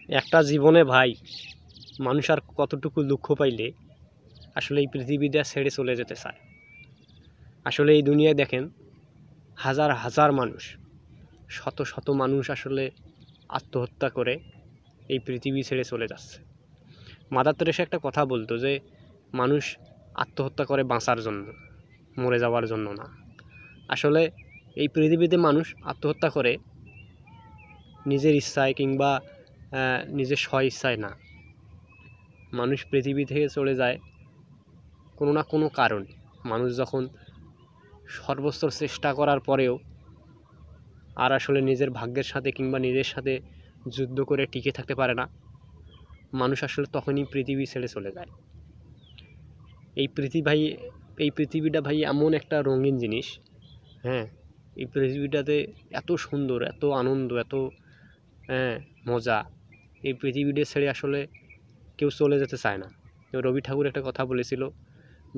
একটা জীবনে ভাই মানুষ আর কতটুকু দুঃখ পাইলে আসলে এই পৃথিবীটা ছেড়ে চলে যেতে চায়। আসলে এই দুনিয়ায় দেখেন হাজার হাজার মানুষ, শত শত মানুষ আসলে আত্মহত্যা করে এই পৃথিবী ছেড়ে চলে যাচ্ছে। মাদার তেরেসা একটা কথা বলতো যে মানুষ আত্মহত্যা করে বাঁচার জন্য, মরে যাওয়ার জন্য না। আসলে এই পৃথিবীতে মানুষ আত্মহত্যা করে নিজের ইচ্ছায় কিংবা নিজের স্ব ইচ্ছায় না। মানুষ পৃথিবী থেকে চলে যায় কোনো না কোনো কারণে। মানুষ যখন সর্বোচ্চ চেষ্টা করার পরেও আর আসলে নিজের ভাগ্যের সাথে কিংবা নিজের সাথে যুদ্ধ করে টিকে থাকতে পারে না, মানুষ আসলে তখনই পৃথিবী ছেড়ে চলে যায়। এই পৃথিবীটা ভাই এমন একটা রঙিন জিনিস। হ্যাঁ, এই পৃথিবীটাতে এত সুন্দর, এত আনন্দ, এত মজা। এই পৃথিবীটা ছেড়ে আসলে কেউ চলে যেতে চায় না। রবি ঠাকুর একটা কথা বলেছিল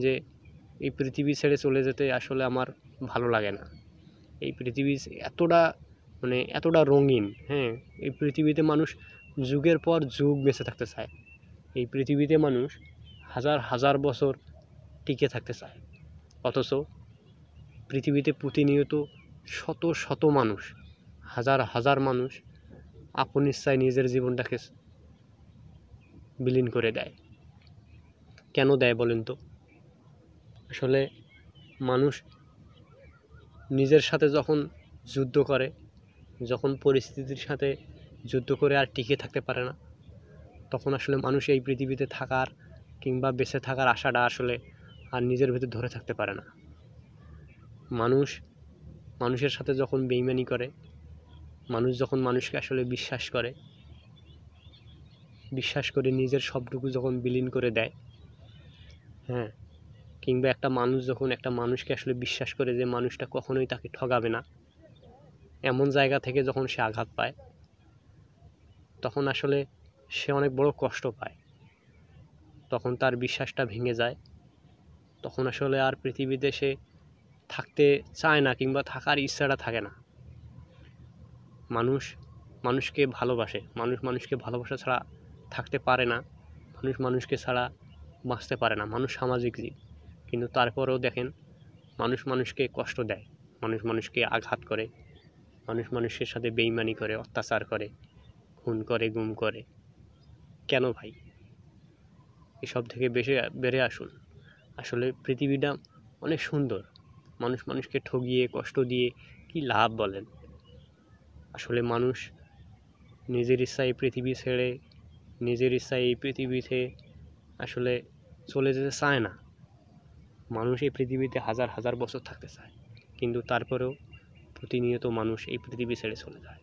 যে এই পৃথিবী ছেড়ে চলে যেতে আসলে আমার ভালো লাগে না। এই পৃথিবী এতটা রঙিন। হ্যাঁ, এই পৃথিবীতে মানুষ যুগের পর যুগ বেঁচে থাকতে চায়। এই পৃথিবীতে মানুষ হাজার হাজার বছর টিকে থাকতে চায়। অথচ পৃথিবীতে প্রতিনিয়ত শত শত মানুষ, হাজার হাজার মানুষ আপন ইচ্ছায় নিজের জীবনটাকে বিলীন করে দেয়। কেন দেয় বলেন তো? আসলে মানুষ নিজের সাথে যখন যুদ্ধ করে, যখন পরিস্থিতির সাথে যুদ্ধ করে আর টিকে থাকতে পারে না, তখন আসলে মানুষ এই পৃথিবীতে থাকার কিংবা বেঁচে থাকার আশাটা আসলে আর নিজের ভিতর ধরে থাকতে পারে না। মানুষের সাথে যখন বেইমানি করে, মানুষ যখন মানুষকে আসলে বিশ্বাস করে নিজের সবটুকু যখন বিলীন করে দেয়, হ্যাঁ, কিংবা একটা মানুষ যখন একটা মানুষকে আসলে বিশ্বাস করে যে মানুষটা কখনোই তাকে ঠকাবে না, এমন জায়গা থেকে যখন সে আঘাত পায়, তখন আসলে সে অনেক বড় কষ্ট পায়। তখন তার বিশ্বাসটা ভেঙে যায়। তখন আসলে আর পৃথিবীতে সে থাকতে চায় না কিংবা থাকার ইচ্ছাটা থাকে না। মানুষ মানুষকে ভালোবাসে, মানুষ মানুষকে ভালোবাসা ছাড়া থাকতে পারে না, মানুষ মানুষকে ছাড়া বাঁচতে পারে না। মানুষ সামাজিক জীব, কিন্তু তারপরেও দেখেন মানুষ মানুষকে কষ্ট দেয়, মানুষ মানুষকে আঘাত করে, মানুষ মানুষের সাথে বেইমানি করে, অত্যাচার করে, খুন করে, গুম করে। কেন ভাই? এসব থেকে বেড়ে আসুন। আসলে পৃথিবীটা অনেক সুন্দর। মানুষ মানুষকে ঠগিয়ে কষ্ট দিয়ে কি লাভ বলেন? আসলে মানুষ নিজের ইচ্ছায় পৃথিবী ছেড়ে, নিজের ইচ্ছায় এই পৃথিবীতে আসলে চলে যেতে চায় না। মানুষ এই পৃথিবীতে হাজার হাজার বছর থাকতে চায়, কিন্তু তারপরেও প্রতিনিয়ত মানুষ এই পৃথিবী ছেড়ে চলে যায়।